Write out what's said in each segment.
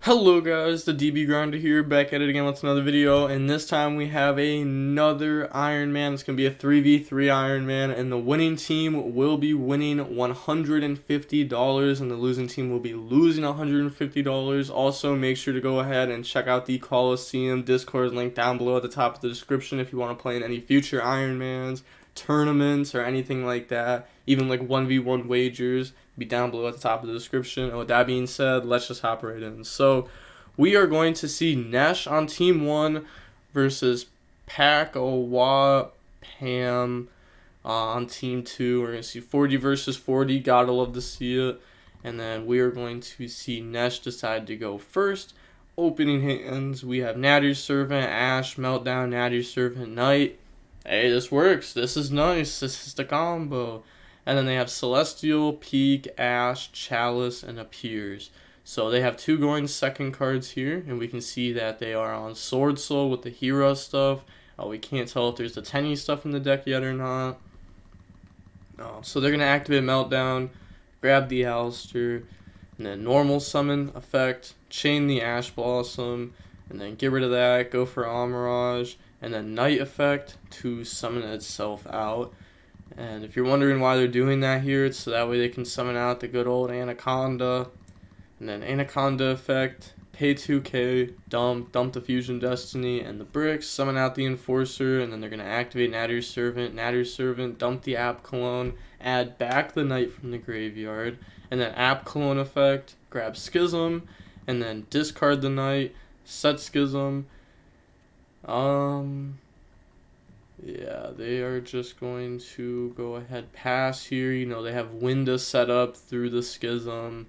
Hello guys, the DB Grinder here, back at it again with another video, and this time we have another Iron Man. It's going to be a 3v3 Iron Man, and the winning team will be winning $150, and the losing team will be losing $150. Also, make sure to go ahead and check out the Coliseum Discord link down below at the top of the description if you want to play in any future Iron Mans, tournaments, or anything like that. Even like 1v1 wagers, be down below at the top of the description. And with that being said, let's just hop right in. So we are going to see Nesh on team 1 versus Pack-O-Wa Pam on team 2. We're going to see 40 versus 40. Gotta love to see it. And then we are going to see Nesh decide to go first. Opening hands, we have Natty's Servant, Ash, Meltdown, Natty's Servant, Knight. Hey, this works. This is nice. This is the combo. And then they have Celestial, Peak, Ash, Chalice, and Appears. So they have two going second cards here, and we can see that they are on SwordSoul with the hero stuff. We can't tell if there's the Tenny stuff in the deck yet or not. So they're going to activate Meltdown, grab the Alistair, and then normal summon effect, chain the Ash Blossom, and then get rid of that, go for Amirage, and then Night effect to summon itself out. And if you're wondering why they're doing that here, it's so that way they can summon out the good old Anaconda. And then Anaconda effect, pay 2k, dump the Fusion Destiny and the bricks, summon out the Enforcer, and then they're going to activate Natty's Servant, dump the App Cologne, add back the Knight from the graveyard, and then App Cologne effect, grab Schism, and then discard the Knight, set Schism. Yeah, they are just going to go ahead pass here. You know, they have Winda set up through the Schism.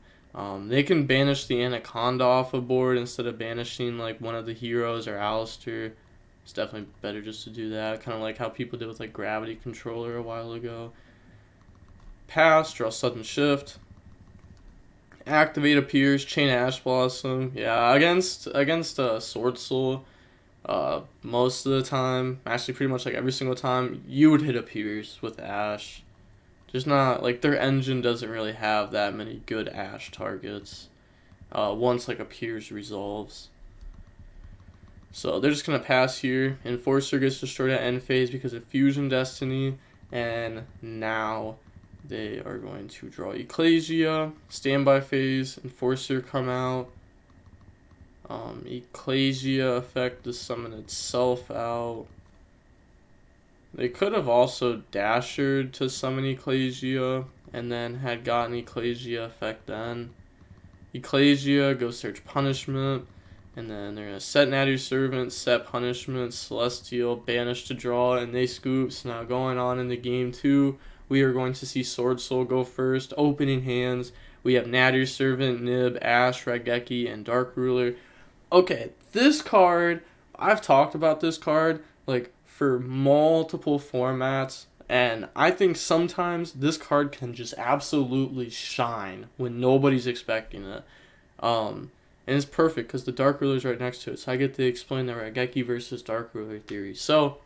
They can banish the Anaconda off a board instead of banishing like one of the heroes or Alistair. It's definitely better just to do that. Kind of like how people did with like Gravity Controller a while ago. Pass, draw Sudden Shift. Activate Appears, chain Ash Blossom. Yeah, against SwordSoul. Most of the time, actually pretty much like every single time, you would hit Appears with Ash. Just not, like, their engine doesn't really have that many good Ash targets once, like, Appears resolves. So they're just going to pass here. Enforcer gets destroyed at end phase because of Fusion Destiny, and now they are going to draw Ecclesia, standby phase, Enforcer come out. Ecclesia effect to summon itself out. They could have also dashed to summon Ecclesia and then had gotten Ecclesia effect then. Ecclesia, go search Punishment, and then they're going to set Natty's Servant, set Punishment, Celestial, banish to draw, and they scoop. So now going on in the game 2, we are going to see SwordSoul go first. Opening hands, we have Natty's Servant, Nib, Ash, Raigeki, and Dark Ruler. Okay, this card, I've talked about this card, like, for multiple formats, and I think sometimes this card can just absolutely shine when nobody's expecting it. And it's perfect, because the Dark Ruler's right next to it, so I get to explain the Raigeki versus Dark Ruler theory. So,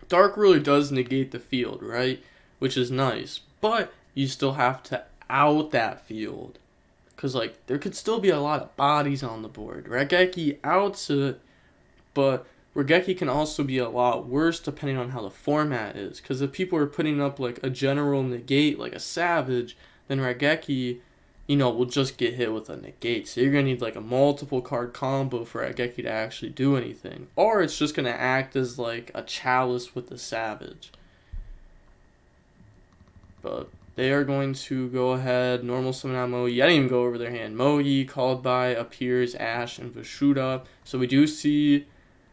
Dark Ruler does negate the field, right? Which is nice, but you still have to out that field. Because, like, there could still be a lot of bodies on the board. Raigeki outs it, but Raigeki can also be a lot worse depending on how the format is. Because if people are putting up, like, a general negate, like a Savage, then Raigeki, you know, will just get hit with a negate. So you're going to need, like, a multiple card combo for Raigeki to actually do anything. Or it's just going to act as, like, a Chalice with the Savage. But they are going to go ahead, normal summon out Moe. I didn't even go over their hand. Moe, called by, Appears, Ash, and Vishuda. So we do see,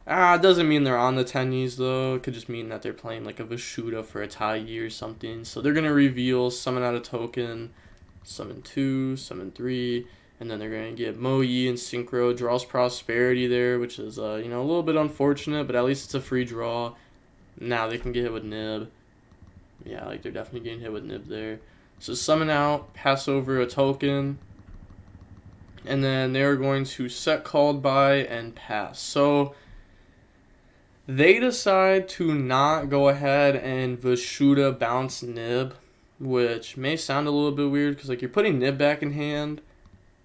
it doesn't mean they're on the tennies though. It could just mean that they're playing like a Vishuda for a Taigi or something. So they're going to reveal, summon out a token, summon 2, summon 3, and then they're going to get Moe and Synchro, draws Prosperity there, which is, you know, a little bit unfortunate, but at least it's a free draw. Now they can get hit with Nib. Yeah, like they're definitely getting hit with Nib there. So summon out, pass over a token, and then they're going to set called by and pass. So they decide to not go ahead and Vishuda bounce Nib, which may sound a little bit weird because like you're putting Nib back in hand,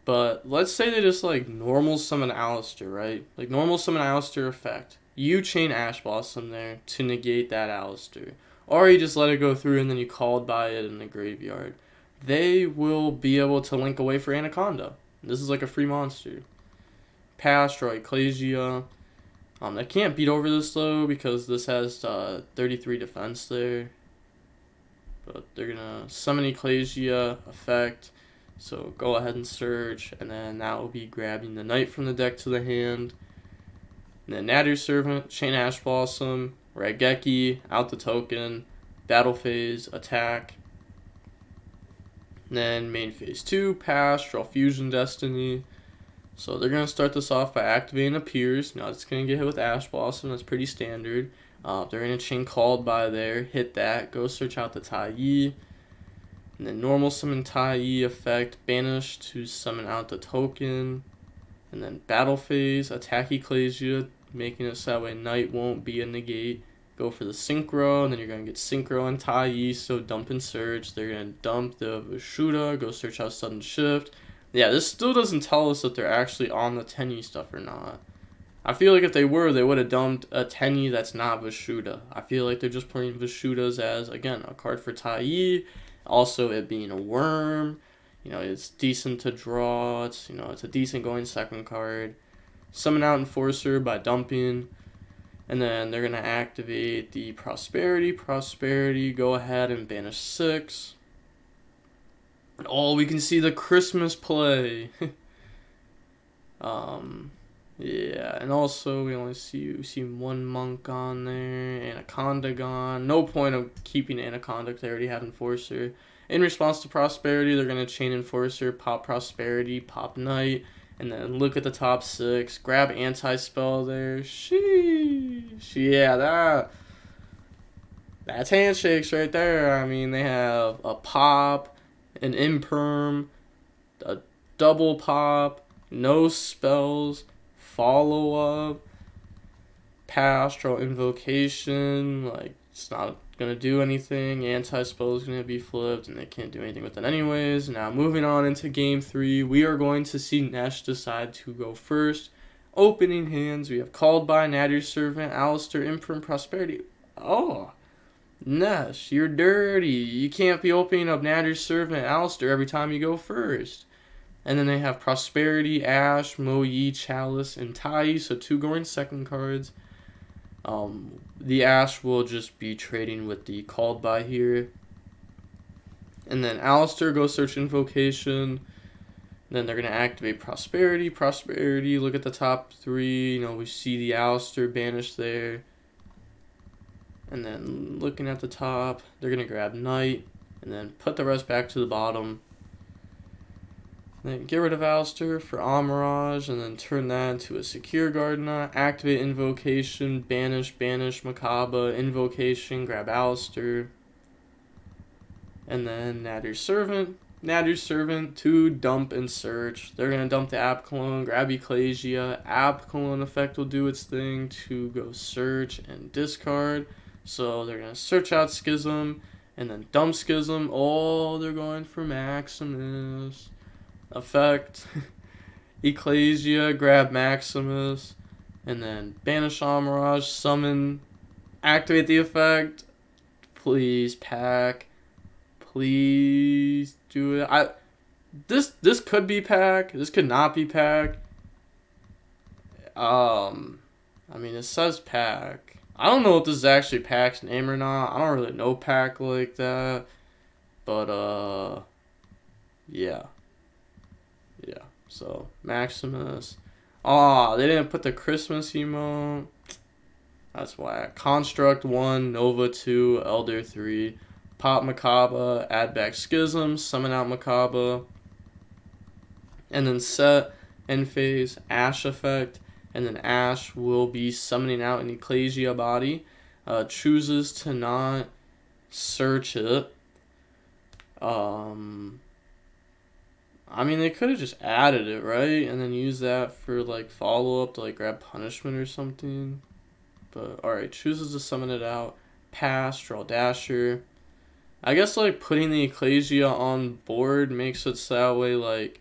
But let's say they just like normal summon Alistair, right? Like normal summon Alistair effect. You chain Ash Blossom there to negate that Alistair. Or you just let it go through and then you called by it in the graveyard. They will be able to link away for Anaconda. This is like a free monster. Pass, draw Ecclesia. They can't beat over this though because this has 33 defense there. But they're gonna summon Ecclesia effect. So go ahead and search, and then that will be grabbing the Knight from the deck to the hand. And then Nadir Servant, Chain Ash Blossom, Raigeki, out the token, Battle Phase, attack. And then main phase 2, pass, draw Fusion Destiny. So they're going to start this off by activating a Pierce. Now it's going to get hit with Ash Blossom, that's pretty standard. They're going to chain Called by there, hit that, go search out the Tai. And then normal summon Tai effect, banish to summon out the token. And then battle phase, attack Ecclesia, making it so that way Knight won't be a negate. Go for the Synchro, and then you're going to get Synchro and Tai, so dump and search. They're going to dump the Vishuda, go search out Sudden Shift. Yeah, this still doesn't tell us if they're actually on the Tenyi stuff or not. I feel like if they were, they would have dumped a Tenyi that's not Vishuda. I feel like they're just playing Vishudas as, again, a card for Tai. Also, it being a worm, you know, it's decent to draw. It's, you know, it's a decent going second card. Summon out Enforcer by dumping, and then they're gonna activate the Prosperity. Prosperity, go ahead and banish 6. Oh, we can see the Christmas play. Yeah, and also we only see one monk on there, Anaconda gone. No point of keeping Anaconda because they already have Enforcer. In response to Prosperity, they're going to chain Enforcer, pop Prosperity, pop Knight, and then look at the top 6, grab Anti-Spell there. Sheesh. Yeah, that's handshakes right there. I mean, they have a pop, an imperm, a double pop, no spells, follow up, pass, draw invocation, like it's not gonna do anything, anti-spell is gonna be flipped and they can't do anything with it anyways. Now moving on into game 3, we are going to see Nesh decide to go first. Opening hands, we have Called by, Nadir Servant, Alistair, Imprint, Prosperity. Oh, Nesh, you're dirty. You can't be opening up Nadir Servant, Alistair every time you go first. And then they have Prosperity, Ash, Moyi, Chalice, and Tai, so 2 going second cards. The Ash will just be trading with the Called by here. And then Alistair goes search Invocation. Then they're going to activate Prosperity. Prosperity, look at the top 3. You know, we see the Alistair banished there. And then looking at the top, they're going to grab Knight. And then put the rest back to the bottom. Then get rid of Alistair for Amirage, and then turn that into a Secure Gardener. Activate Invocation, banish Makaba, Invocation, grab Alistair. And then Nadir Servant. Nadir Servant to dump and search. They're going to dump the App Clone, grab Ecclesia. App Clone effect will do its thing to go search and discard. So they're going to search out Schism, and then dump Schism. Oh, they're going for Maximus. Effect, Ecclesia, grab Maximus, and then banish Amirage, summon, activate the effect. Please pack, please do it. This could be pack. This could not be pack. I mean, it says pack. I don't know if this is actually pack's name or not. I don't really know pack like that, but yeah. Yeah, so Maximus. Oh, they didn't put the Christmas emote. That's why. Construct 1, Nova 2, Elder 3. Pop Makaba, add back Schism, summon out Makaba. And then set end phase, Ash effect. And then Ash will be summoning out an Ecclesia body. Chooses to not search it. I mean, they could have just added it, right? And then use that for, like, follow-up to, like, grab punishment or something. But, alright, chooses to summon it out. Pass, draw Dasher. I guess, like, putting the Ecclesia on board makes it so that way, like,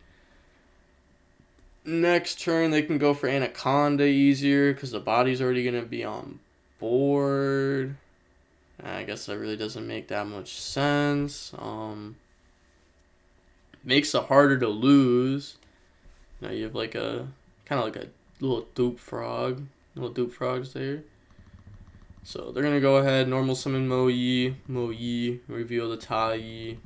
Next turn, they can go for Anaconda easier because the body's already going to be on board. I guess that really doesn't make that much sense. Makes it harder to lose. Now you have like a kind of like a little dupe frog. Little dupe frogs there. So they're going to go ahead, normal summon Mo-Yi, reveal the Tai-Yi.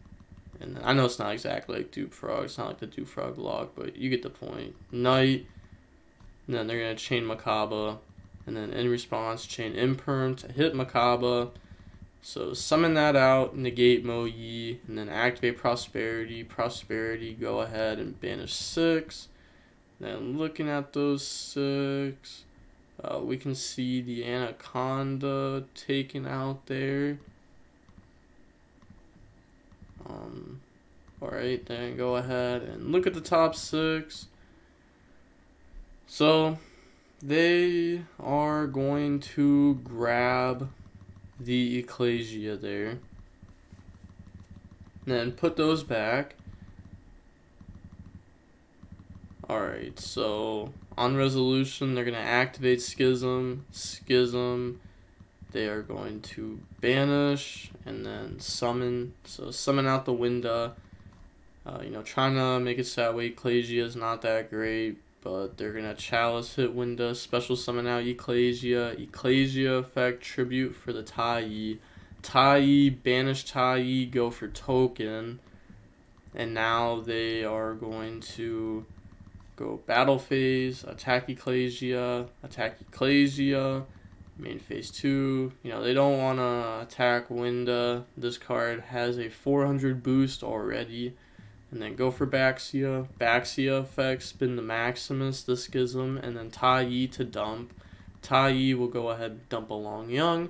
And then, I know it's not exactly like dupe frog. It's not like the dupe frog lock, but you get the point. Knight. And then they're going to chain Makaba. And then in response, chain Imperm to hit Makaba. So summon that out, negate Mo-Yi, and then activate Prosperity. Prosperity, go ahead and banish 6. Then looking at those 6, we can see the Anaconda taken out there. Alright, then go ahead and look at the top 6. So they are going to grab the Ecclesia there. And then put those back. Alright, so on resolution, they're going to activate Schism. They are going to banish and then summon. So summon out the Winda. Trying to make it so that way Ecclesia is not that great. But they're going to Chalice hit Winda, special summon out Ecclesia. Ecclesia effect, tribute for the Tai-Yi. Tai-Yi, banish Tai-Yi, go for token. And now they are going to go battle phase, attack Ecclesia, main phase 2. They don't want to attack Winda. This card has a 400 boost already. And then go for Baxia. Baxia effect, spin the Maximus, the Schism, and then Tai-Yi to dump. Tai-Yi will go ahead and dump a Long Young.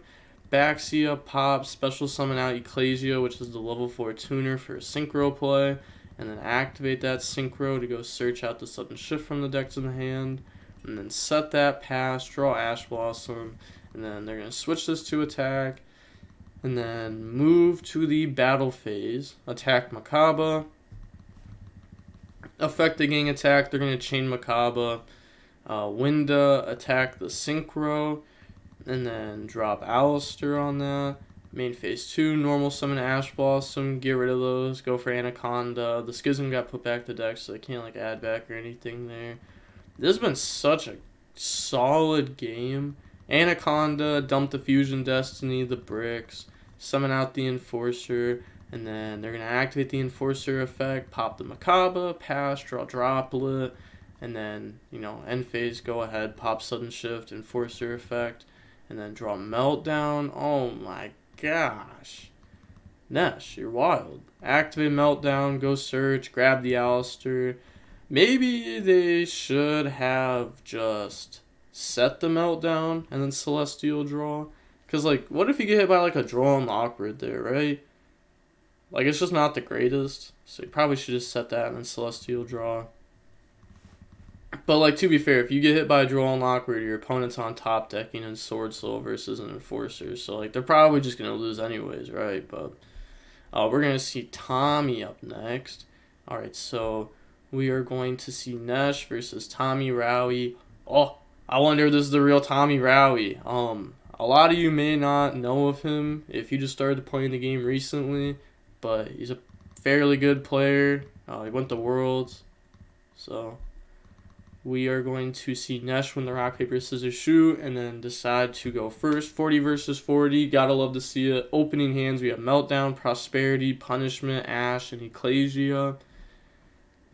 Baxia pop, special summon out Ecclesia, which is the level 4 tuner for a Synchro play. And then activate that Synchro to go search out the sudden shift from the deck to the hand. And then set that pass, draw Ash Blossom. And then they're going to switch this to attack. And then move to the battle phase. Attack Makaba. Affect the gang attack, they're going to chain Makaba. Winda, attack the Synchro. And then drop Alistair on that. Main phase 2, normal summon Ash Blossom, get rid of those, go for Anaconda. The Schism got put back to deck, so they can't add back or anything there. This has been such a solid game. Anaconda, dump the Fusion Destiny, the bricks, summon out the Enforcer, and then they're going to activate the Enforcer effect, pop the Makaba, pass, draw Droplet, and then, end phase, go ahead, pop Sudden Shift, Enforcer effect, and then draw Meltdown. Oh my gosh. Nesh, you're wild. Activate Meltdown, go search, grab the Alistair. Maybe they should have just set the Meltdown and then Celestial draw. Because, what if you get hit by, a draw on awkward there, right? It's just not the greatest. So you probably should just set that and then Celestial draw. But, to be fair, if you get hit by a draw on awkward, your opponent's on top decking in SwordSoul versus an Enforcer. So, they're probably just going to lose anyways, right? But we're going to see Tommy up next. Alright, so we are going to see Nesh versus Tommy Rowie. Oh, I wonder if this is the real Tommy Rowie. A lot of you may not know of him if you just started playing the game recently. But he's a fairly good player. He went to Worlds. So we are going to see Nesh win the rock, paper, scissors, shoot, and then decide to go first. 40 versus 40. Gotta love to see it. Opening hands, we have Meltdown, Prosperity, Punishment, Ash, and Ecclesia.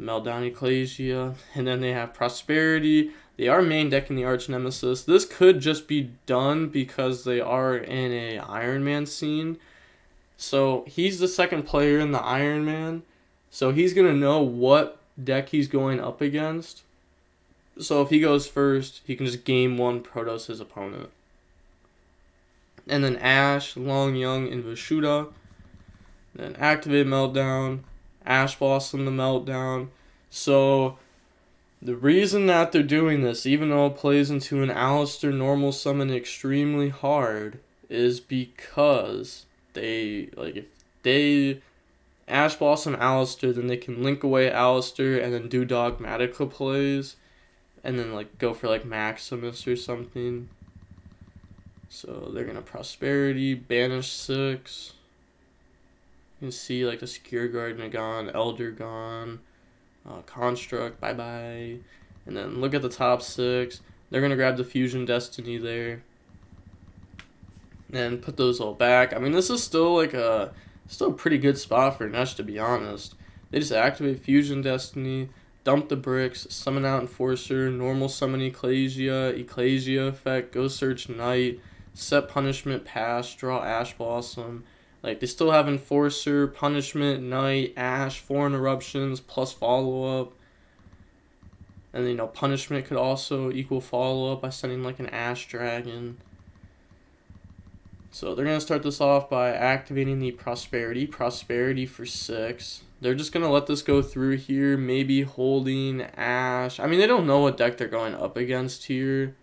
Meltdown, Ecclesia. And then they have Prosperity. They are main decking the Arch Nemesis. This could just be done because they are in a IronMan scene. So he's the second player in the IronMan. So he's going to know what deck he's going up against. So if he goes first, he can just game 1 Protoss his opponent. And then Ash, Long Young, and Vishuda. Then activate Meltdown. Ash Blossom the Meltdown. So the reason that they're doing this, even though it plays into an Alistair normal summon extremely hard, is because if they Ash Blossom Alistair, then they can link away Alistair and then do Dogmatika plays. and then like go for like Maximus or something. So they're gonna Prosperity, banish 6. You can see like the Secure Gardener gone, Elder gone, Construct, bye bye. And then look at the top 6. They're gonna grab the Fusion Destiny there. And put those all back. I mean, this is still like a pretty good spot for Nesh, to be honest. They just activate Fusion Destiny, dump the bricks, summon out Enforcer, normal summon Ecclesia effect, go search Knight, set Punishment, pass, draw Ash Blossom. Like, they still have Enforcer, Punishment, Knight, Ash, 4 Interruptions, plus follow-up. And, you know, Punishment could also equal follow-up by sending, like, an Ash Dragon. So they're going to start this off by activating the Prosperity for 6. They're just going to let this go through here, maybe holding Ash. I mean, they don't know what deck they're going up against here.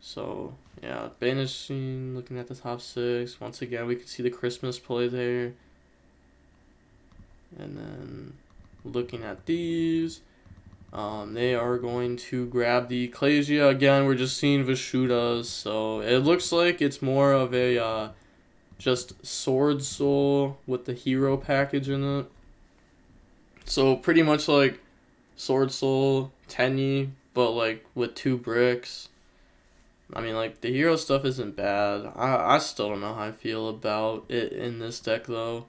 So, yeah, banishing, looking at the top 6. Once again, we can see the Christmas play there. And then looking at these, they are going to grab the Ecclesia. Again, we're just seeing Vishudas, so it looks like it's more of a just SwordSoul with the hero package in it. So pretty much like SwordSoul, Tenyi, but like with 2 bricks. I mean, like, the hero stuff isn't bad. I still don't know how I feel about it in this deck, though.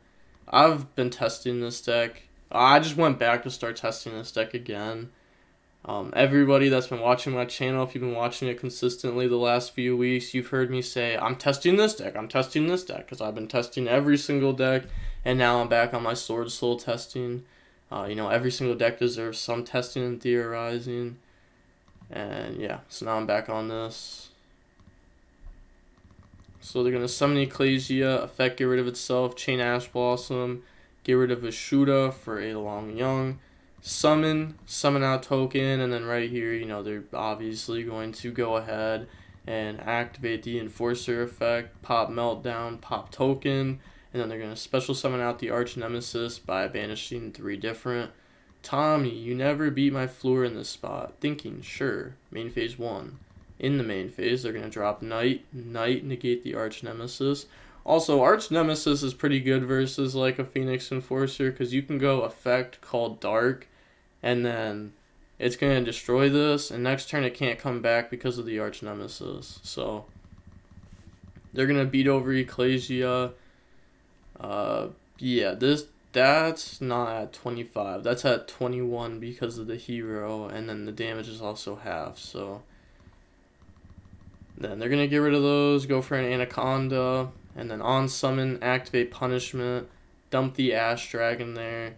I've been testing this deck. I just went back to start testing this deck again. Everybody that's been watching my channel, if you've been watching it consistently the last few weeks, you've heard me say, I'm testing this deck, because I've been testing every single deck, and now I'm back on my SwordSoul testing. You know, every single deck deserves some testing and theorizing. And yeah, so now I'm back on this. So they're going to summon Ecclesia, effect get rid of itself, chain Ash Blossom, get rid of Vishuda for a Long Young, summon out token, and then right here, you know, they're obviously going to go ahead and activate the Enforcer effect, pop Meltdown, pop token, and then they're going to special summon out the Arch Nemesis by banishing 3 different. Tommy, you never beat my floor in this spot. Thinking, sure, main phase 1. In the main phase, they're going to drop Knight, negate the Arch Nemesis. Also, Arch Nemesis is pretty good versus like a Phoenix Enforcer, because you can go effect called Dark, and then it's going to destroy this, and next turn it can't come back because of the Arch Nemesis. So, they're going to beat over Ecclesia. Yeah, that's not at 25. That's at 21 because of the hero, and then the damage is also half, so... Then they're going to get rid of those, go for an Anaconda, and then on summon, activate Punishment, dump the Ash Dragon there.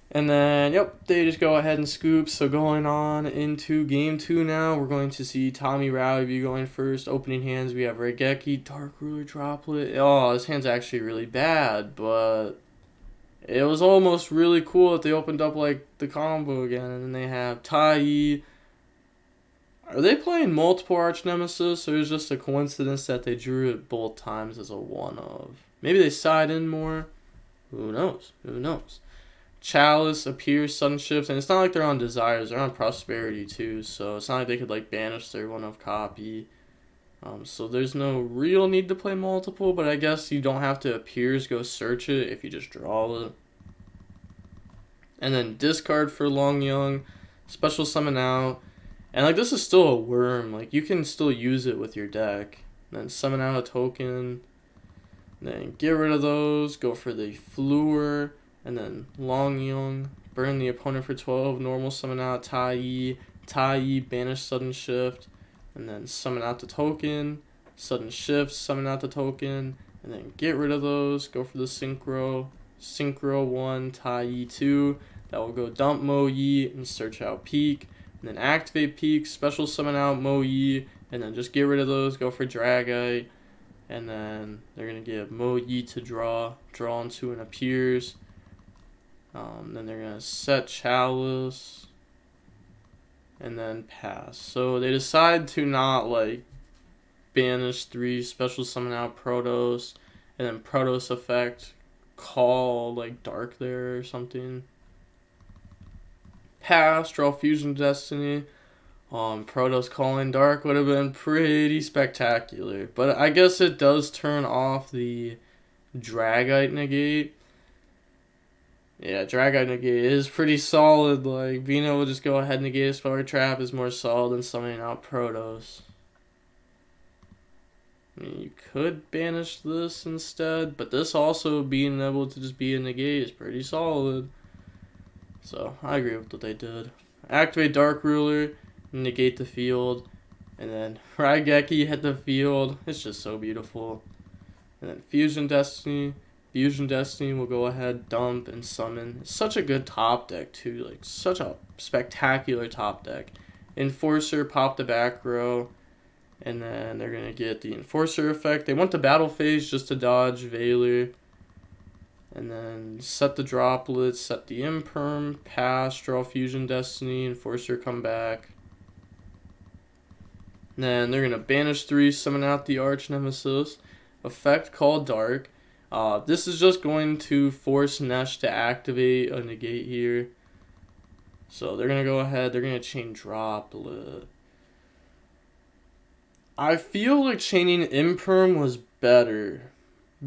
And then, yep, they just go ahead and scoop. So going on into game 2 now, we're going to see Tommy Rowley be going first. Opening hands, we have Regeki, Dark Ruler, Droplet. Oh, this hand's actually really bad, but it was almost really cool that they opened up like the combo again. And then they have Tai. Are they playing multiple Arch Nemesis, or is it just a coincidence that they drew it both times as a one-of? Maybe they side in more? Who knows? Who knows? Chalice appears, sudden shift, and it's not like they're on Desires, they're on Prosperity too, so it's not like they could like banish their one-of copy. So there's no real need to play multiple, but I guess you don't have to appears, go search it if you just draw it. And then discard for Long Young, special summon out. And, like, this is still a worm. Like, you can still use it with your deck. Then summon out a token. Then get rid of those. Go for the Fleur. And then Long Young. Burn the opponent for 12. Normal summon out Tai. Banish sudden shift. And then summon out the token. Sudden shift. Summon out the token. And then get rid of those. Go for the Synchro. Synchro 1. Tai 2. That will go dump Mo Yi and search out Peak. And then activate Peak, special summon out Mo Yi, and then just get rid of those, go for Dragite, and then they're going to give Mo Yi to draw into an appears. Then they're going to set Chalice, and then pass. So they decide to not, like, banish 3, special summon out Protoss, and then Protoss effect, call, like, Dark there or something. pass, draw Fusion Destiny. Protoss Calling Dark would have been pretty spectacular. But I guess it does turn off the Dragite negate. Yeah, Dragite negate is pretty solid. Like, being able to just go ahead and negate a spell trap is more solid than summoning out Protoss. I mean, you could banish this instead, but this also being able to just be a negate is pretty solid. So, I agree with what they did. Activate Dark Ruler, negate the field, and then Raigeki hit the field. It's just so beautiful. And then Fusion Destiny. Fusion Destiny will go ahead, dump, and summon. It's such a good top deck, too. Like, such a spectacular top deck. Enforcer, pop the back row. And then they're going to get the Enforcer effect. They want the battle phase just to dodge Valor. And then set the droplets, set the Imperm, pass, draw Fusion Destiny, Enforcer come back. And then they're going to banish 3, summon out the Arch Nemesis. Effect called Dark. This is just going to force Nesh to activate a negate here. So they're going to go ahead, they're going to chain Droplet. I feel like chaining Imperm was better,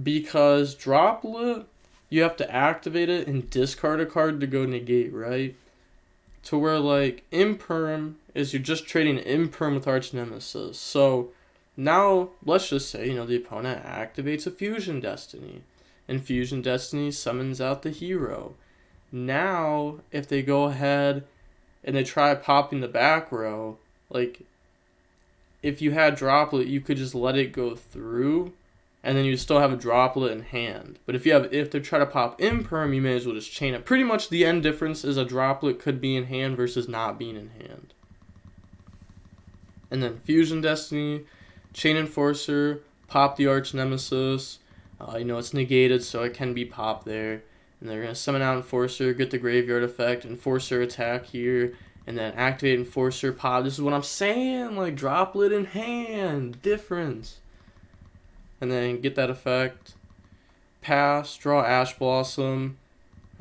because Droplet, you have to activate it and discard a card to go negate, right? To where, like, Imperm is you're just trading Imperm with Arch Nemesis. So now, let's just say, the opponent activates a Fusion Destiny, and Fusion Destiny summons out the hero. Now, if they go ahead and they try popping the back row, like, if you had Droplet, you could just let it go through, and then you still have a Droplet in hand. But if they try to pop Imperm, you may as well just chain it. Pretty much the end difference is a Droplet could be in hand versus not being in hand. And then Fusion Destiny, chain Enforcer, pop the Arch Nemesis. It's negated, so it can be popped there. And they're going to summon out Enforcer, get the Graveyard effect, Enforcer attack here. And then activate Enforcer, pop. This is what I'm saying, like, Droplet in hand, difference. And then get that effect. Pass, draw Ash Blossom.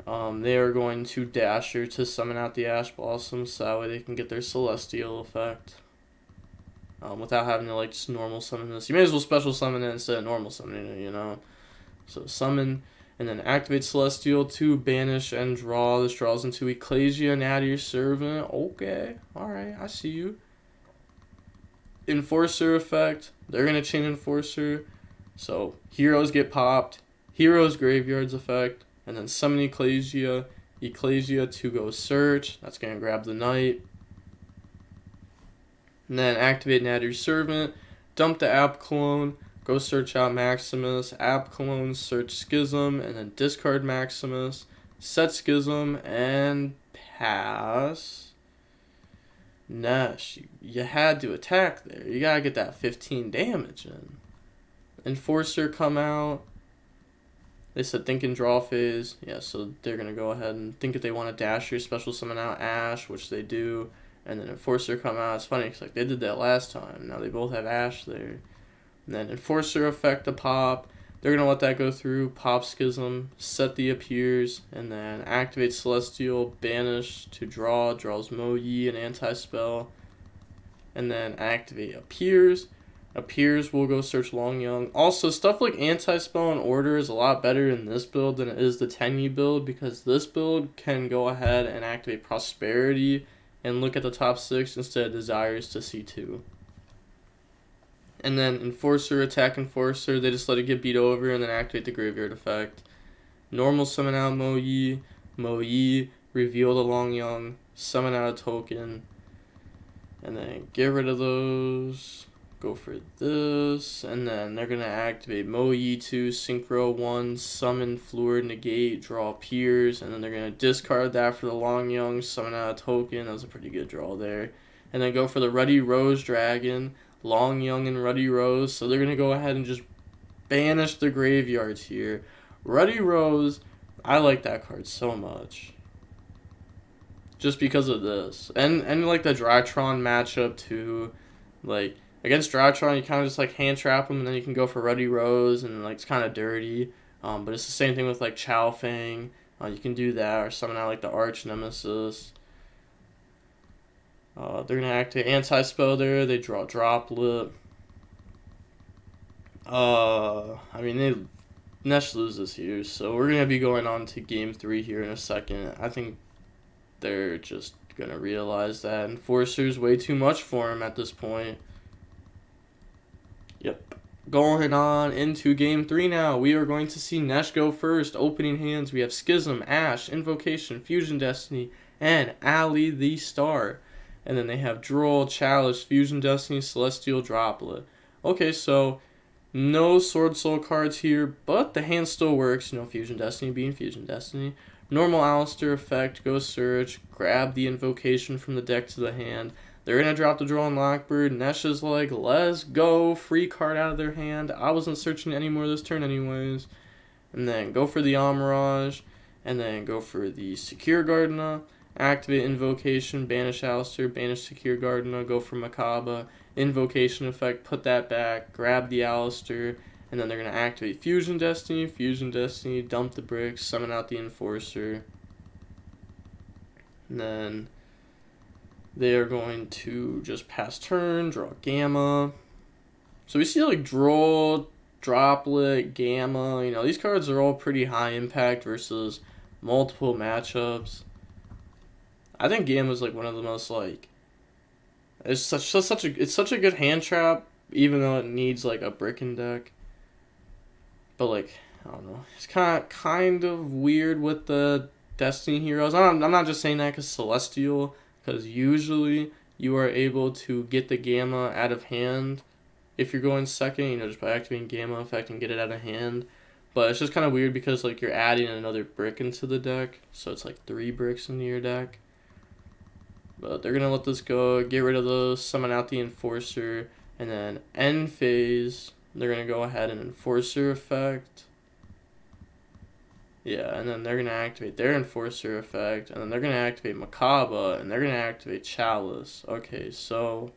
They are going to Dasher to summon out the Ash Blossom, so that way they can get their Celestial effect. Without having to, like, just normal summon this. You may as well special summon it instead of normal summoning it, So summon. And then activate Celestial to banish and draw. This draws into Ecclesia and add your servant. Okay, alright, I see you. Enforcer effect. They're going to chain Enforcer. So heroes get popped. Heroes Graveyards effect. And then summon Ecclesia. Ecclesia to go search. That's going to grab the Knight. And then activate and add your servant. Dump the App Clone. Go search out Maximus, App Clone, search Schism, and then discard Maximus, set Schism, and pass. Nesh, you had to attack there. You gotta get that 15 damage in. Enforcer come out. They said think and draw phase. Yeah, so they're gonna go ahead and think if they want to dash your special summon out Ash, which they do. And then Enforcer come out. It's funny, because like, they did that last time. Now they both have Ash there. And then Enforcer effect to pop. They're going to let that go through. Pop Schism. Set the Appears. And then activate Celestial. Banish to draw. Draws Mo Yi, an anti-spell. And then activate Appears. Appears will go search Long Young. Also, stuff like anti-spell and order is a lot better in this build than it is the Tenyi build. Because this build can go ahead and activate Prosperity and look at the top 6 instead of Desires to C2. And then Enforcer, attack Enforcer, they just let it get beat over and then activate the Graveyard effect. Normal summon out Mo Yi, reveal the Long Young, summon out a token, and then get rid of those, go for this, and then they're going to activate Mo Yi 2, Synchro 1, summon Fluid, negate, draw Piers, and then they're going to discard that for the Long Young, summon out a token. That was a pretty good draw there. And then go for the Ruddy Rose Dragon, Long Young and Ruddy Rose, so they're going to go ahead and just banish the graveyards here. Ruddy Rose, I like that card so much. Just because of this. And like the Drytron matchup too. Like, against Drytron, you kind of just like hand trap them, and then you can go for Ruddy Rose, and like it's kind of dirty. But it's the same thing with like Chow Fang. You can do that, or summon out like the Arch Nemesis. They're going to activate Anti-Spell there. They draw Droplet. I mean, Nesh loses here, so we're going to be going on to game 3 here in a second. I think they're just going to realize that Enforcer's way too much for him at this point. Yep. Going on into game 3 now. We are going to see Nesh go first. Opening hands, we have Schism, Ash, Invocation, Fusion Destiny, and Ali the Star. And then they have Droll, Chalice, Fusion Destiny, Celestial Droplet. Okay, so no SwordSoul cards here, but the hand still works. You know, Fusion Destiny being Fusion Destiny. Normal Alistair effect, go search, grab the Invocation from the deck to the hand. They're going to drop the Droll and Lockbird. Nesh is like, let's go. Free card out of their hand. I wasn't searching anymore this turn anyways. And then go for the Amirage. And then go for the Secure Gardener. Activate Invocation, banish Alistair, banish Secure Gardener, go for Macabre. Invocation effect, put that back, grab the Alistair. And then they're going to activate Fusion Destiny, dump the bricks, summon out the Enforcer. And then they are going to just pass turn, draw Gamma. So we see like Droll, Droplet, Gamma. You know, these cards are all pretty high impact versus multiple matchups. I think Gamma is like one of the most like it's such a good hand trap, even though it needs like a bricking deck. But like I don't know, it's kind of weird with the Destiny heroes. I'm not just saying that because Celestial. Because usually you are able to get the Gamma out of hand if you're going second, you know, just by activating Gamma effect and get it out of hand. But it's just kind of weird because like you're adding another brick into the deck, so it's like 3 bricks into your deck. But they're going to let this go, get rid of those, summon out the Enforcer, and then end phase, they're going to go ahead and Enforcer effect. Yeah, and then they're going to activate their Enforcer effect, and then they're going to activate Macabre, and they're going to activate Chalice. Okay, so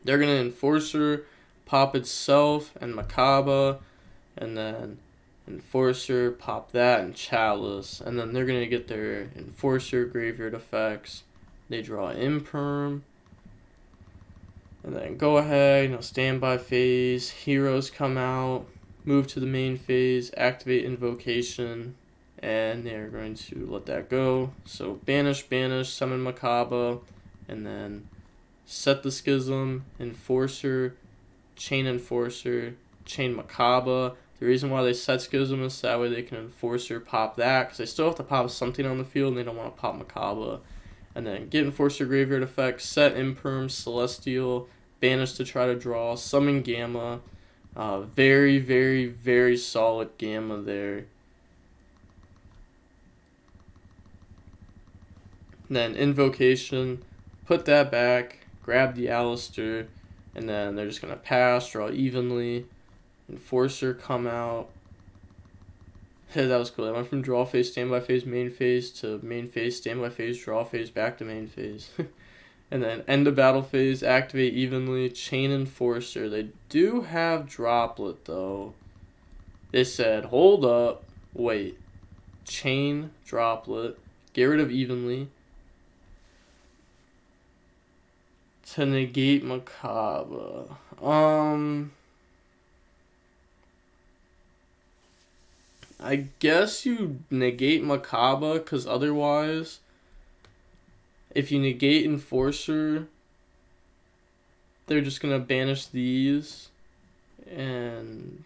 they're going to Enforcer, pop itself, and Macabre, and then Enforcer, pop that, and Chalice, and then they're going to get their Enforcer graveyard effects. They draw Imperm, and then go ahead, you know, standby phase, heroes come out, move to the main phase, activate Invocation, and they're going to let that go. So banish, summon Macabre, and then set the Schism, Enforcer, chain Macabre. The reason why they set Schism is so that way they can Enforcer pop that, because they still have to pop something on the field and they don't want to pop Macabre. And then get Enforcer graveyard effect, set Imperm, Celestial, banish to try to draw, summon Gamma. Very, very, very solid Gamma there. Then Invocation, put that back, grab the Alistair, and then they're just going to pass, draw evenly. Enforcer come out. Hey, that was cool. I went from draw phase, standby phase, main phase, to main phase, standby phase, draw phase, back to main phase. And then end of battle phase, activate evenly, chain Enforcer. They do have Droplet though. They said, hold up, wait. Chain Droplet, get rid of evenly. To negate Macabre. I guess you negate Macabre, because otherwise, if you negate Enforcer, they're just going to banish these and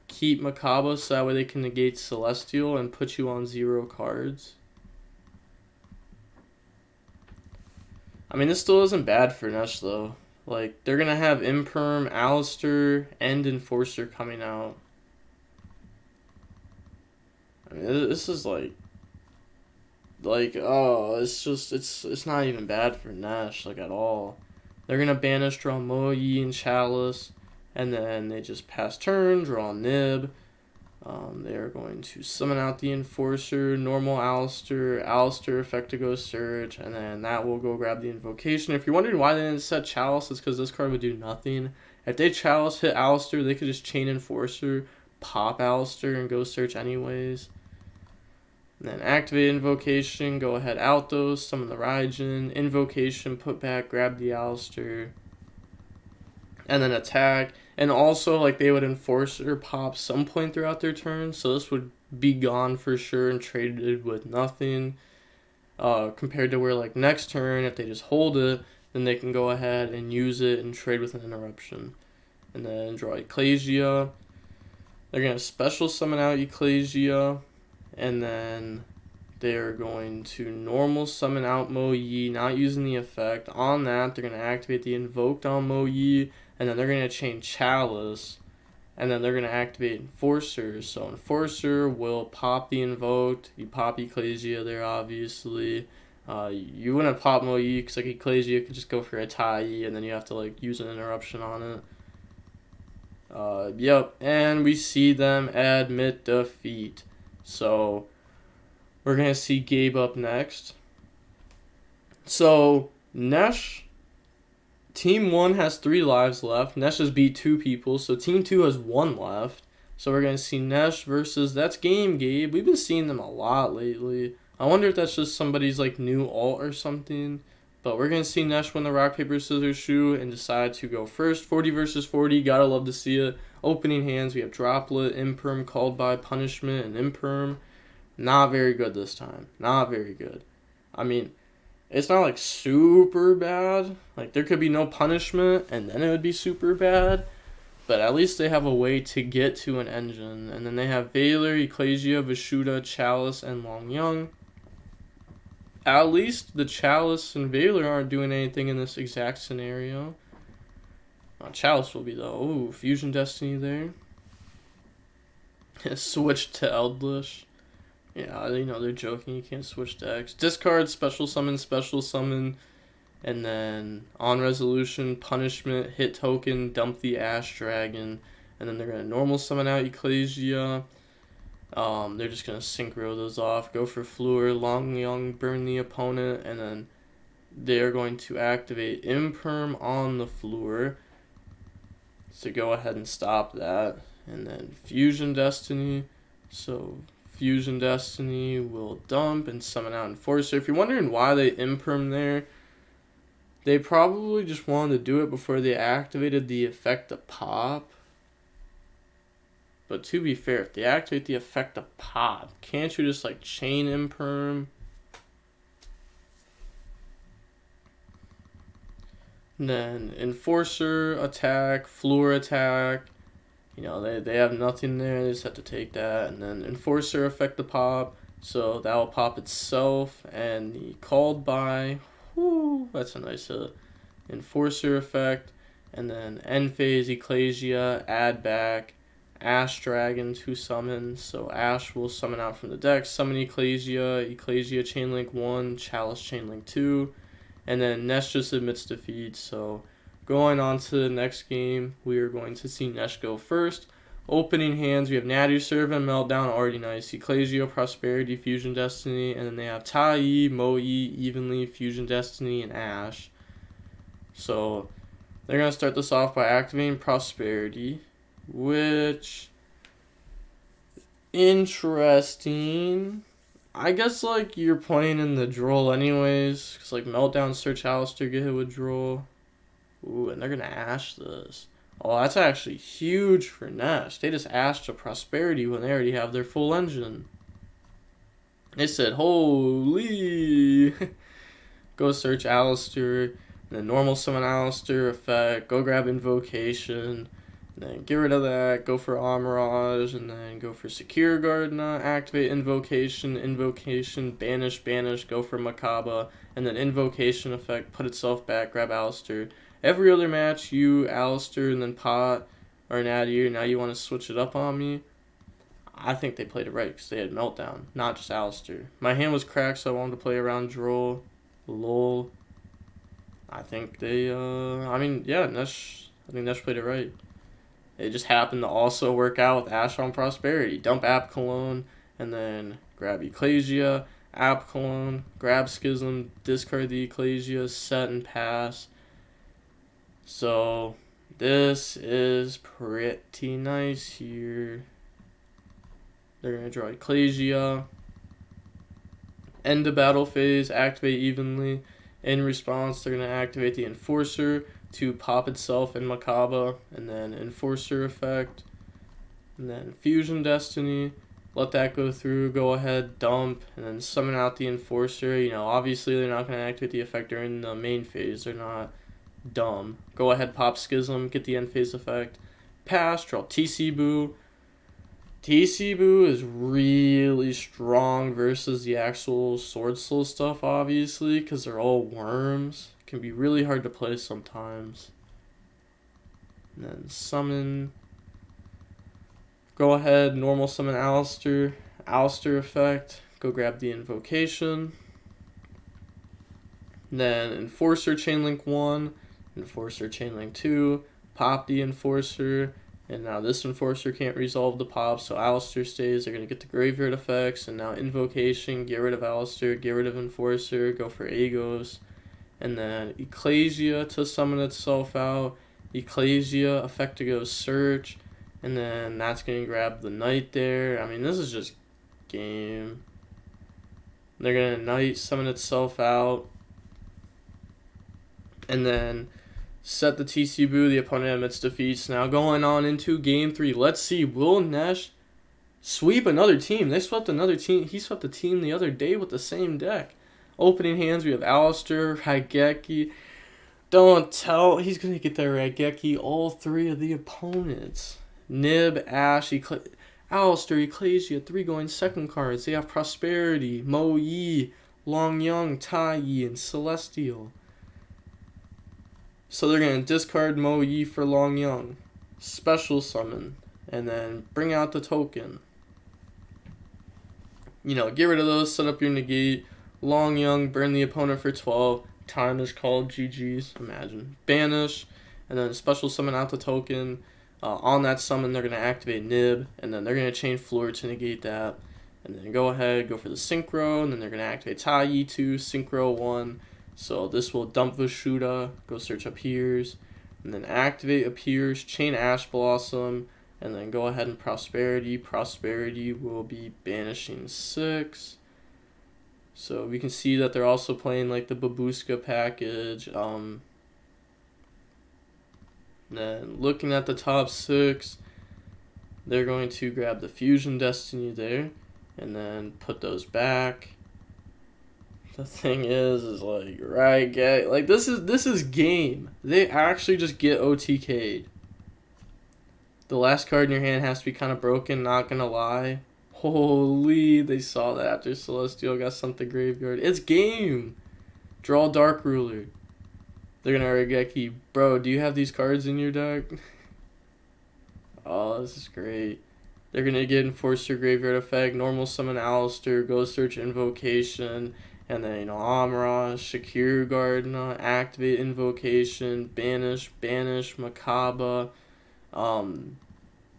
keep Macabre so that way they can negate Celestial and put you on 0 cards. I mean, this still isn't bad for Nesh, though. Like, they're going to have Imperm, Alistair, and Enforcer coming out. I mean, this is oh, it's not even bad for Nesh, like, at all. They're going to banish, draw Moyi and Chalice, and then they just pass turn, draw Nib. They are going to summon out the Enforcer, normal Alistair effect to go search, and then that will go grab the Invocation. If you're wondering why they didn't set Chalice, it's because this card would do nothing. If they Chalice hit Alistair, they could just chain Enforcer, pop Alistair, and go search anyways. And then activate Invocation, go ahead, Altos, summon the Raijin, Invocation, put back, grab the Alistair, and then attack. And also, like, they would enforce or pop some point throughout their turn, so this would be gone for sure and traded with nothing. Compared to where, like, next turn, if they just hold it, then they can go ahead and use it and trade with an interruption. And then draw Ecclesia. They're going to special summon out Ecclesia, and then they're going to normal summon out Mo Yi, not using the effect. On that, they're going to activate the Invoked on Mo Yi, and then they're going to chain Chalice, and then they're going to activate Enforcer. So Enforcer will pop the Invoked. You pop Ecclesia there, obviously. You wouldn't pop Mo Yi, because like Ecclesia could just go for a Tai, and then you have to like use an interruption on it. Yep, and we see them admit defeat. So we're going to see Gabe up next. So Nesh, Team 1 has 3 lives left. Nesh has beat 2 people, so Team 2 has 1 left. So we're going to see Nesh versus, that's Game Gabe. We've been seeing them a lot lately. I wonder if that's just somebody's like new alt or something. But we're going to see Nesh win the rock, paper, scissors, shoe and decide to go first. 40 versus 40. Gotta love to see it. Opening hands, we have Droplet, Imperm, Called by, Punishment, and Imperm. Not very good this time. Not very good. I mean, it's not like super bad. Like, there could be no punishment and then it would be super bad. But at least they have a way to get to an engine. And then they have Valor, Ecclesia, Vishuda, Chalice, and Long Young. At least the Chalice and Valor aren't doing anything in this exact scenario. Chalice will be though. Ooh, Fusion Destiny there. Switch to Eldlish. Yeah, you know, they're joking. You can't switch decks. Discard, special summon. And then on resolution, punishment, hit token, dump the Ash Dragon. And then they're going to normal summon out Ecclesia. They're just going to synchro those off. Go for Fluor, Long Young, burn the opponent. And then they're going to activate Imperm on the Fluor. So go ahead and stop that. And then Fusion Destiny. So Fusion Destiny will dump and summon out Enforcer. If you're wondering why they Imperm there, they probably just wanted to do it before they activated the effect of pop. But to be fair, if they activate the effect of pop, can't you just like chain Imperm? And then Enforcer attack, Fluor attack. You know, they have nothing there. They just have to take that. And then Enforcer effect the pop. So that will pop itself. And the Called by. Whoo, that's a nice Enforcer effect. And then end phase, Ecclesia, add back. Ash Dragon to summon. So Ash will summon out from the deck. Summon Ecclesia. Ecclesia Chainlink 1. Chalice Chainlink 2. And then Nesh just admits defeat. So going on to the next game, we are going to see Nesh go first. Opening hands, we have Natty Servant, Meltdown, already nice. Ecclesia, Prosperity, Fusion Destiny. And then they have Tai, Mo Yi, Evenly, Fusion Destiny, and Ash. So they're going to start this off by activating Prosperity, which, interesting. I guess, like, you're playing in the Droll anyways, because, like, Meltdown, search Alistair, get hit with Droll. Ooh, and they're going to Ash this. Oh, that's actually huge for Nesh. They just Ashed to Prosperity when they already have their full engine. They said, holy. Go search Alistair, and then normal summon Alistair, effect, go grab Invocation. Then get rid of that, go for Amirage, and then go for Secure Gardena, activate Invocation, banish, go for Makaba, and then Invocation effect, put itself back, grab Alistair. Every other match, you, Alistair, and then Pot are an Adier. Now you want to switch it up on me? I think they played it right, because they had Meltdown, not just Alistair. My hand was cracked, so I wanted to play around Droll. Lol. I think they, I think Nesh played it right. It just happened to also work out with Ash on Prosperity. Dump App Cologne, and then grab Ecclesia, App Cologne, grab Schism, discard the Ecclesia, set and pass. So this is pretty nice here. They're going to draw Ecclesia. end the battle phase, activate evenly. In response, they're going to activate the Enforcer to pop itself in Makaba, and then Enforcer effect, and then Fusion Destiny. Let that go through, go ahead, dump, and then summon out the Enforcer. You know, obviously they're not going to activate the effect during the main phase. They're not dumb. Go ahead, pop Schism, get the end phase effect. Pass, draw TC Boo. TC Boo is really strong versus the actual SwordSoul stuff, obviously, because they're all worms. It can be really hard to play sometimes. And then summon. Go ahead, normal summon Alistair. Alistair effect. Go grab the invocation. Then Enforcer Chainlink 1. Enforcer Chainlink 2. Pop the Enforcer. And now this Enforcer can't resolve the pop, so Alistair stays. They're going to get the graveyard effects. And now Invocation, get rid of Alistair, get rid of Enforcer, go for Agos. And then Ecclesia to summon itself out. Ecclesia, effect to go search. And then that's going to grab the Knight there. I mean, this is just game. They're going to Knight, summon itself out. And then set the TC Boo, the opponent admits defeats. Now going on into game 3. Let's see, will Nesh sweep another team? They swept another team. He swept a team the other day with the same deck. Opening hands, we have Alistair, Raigeki. Don't tell, he's going to get that Raigeki, all 3 of the opponents. Nib, Ash, Alistair, Ecclesia, 3 going second cards. They have Prosperity, Mo Yi, Long Young, Tai Yi, and Celestial. So they're going to discard Mo Yi for Long Young, special summon, and then bring out the token. You know, get rid of those, set up your negate. Long Young, burn the opponent for 12. Time is called GG's, imagine. Banish, and then special summon out the token. On that summon, they're going to activate Nib, and then they're going to chain Floor to negate that. And then go ahead, go for the Synchro, and then they're going to activate Tai Yi 2, Synchro 1. So this will dump Vishuda, go search Appears, and then activate Appears, chain Ash Blossom, and then go ahead and Prosperity. Prosperity will be banishing 6. So we can see that they're also playing like the Babushka package. Then looking at the top 6, they're going to grab the Fusion Destiny there, and then put those back. The thing is like, right, like this is game. They actually just get OTK'd. The last card in your hand has to be kind of broken, not gonna lie. Holy, they saw that after Celestial got sent to graveyard. It's game. Draw Dark Ruler. They're gonna Raigeki. Bro, do you have these cards in your deck? Oh, this is great. They're gonna get Enforcer Graveyard effect, normal summon Alistair, go search Invocation. And then, you know, Amra, Shakir Gardner, activate Invocation, banish, Makaba.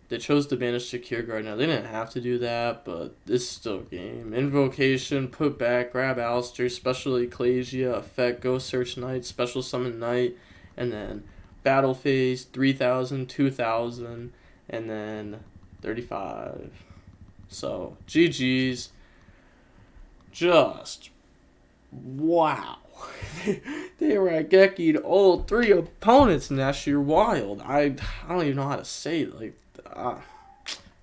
They chose to banish Shakir Gardner. They didn't have to do that, but it's still game. Invocation, put back, grab Alistair, special Ecclesia, effect, go search Knight, special summon Knight, and then battle phase, 3,000, 2,000, and then 35. So, GG's. Just wow. They were Raigeki all 3 opponents, Nesh. You're wild. I don't even know how to say it. Like,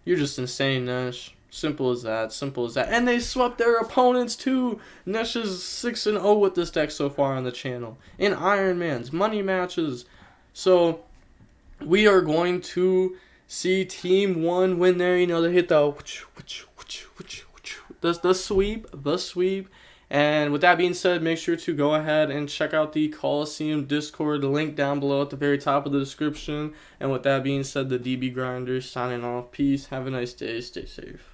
you're just insane, Nesh. Simple as that. Simple as that. And they swept their opponents too. Nesh is 6-0 with this deck so far on the channel. In IronMans, money matches. So we are going to see Team 1 win there. You know, they hit the sweep. And with that being said, make sure to go ahead and check out the Coliseum Discord, link down below at the very top of the description. And with that being said, the DB Grinder signing off. Peace. Have a nice day. Stay safe.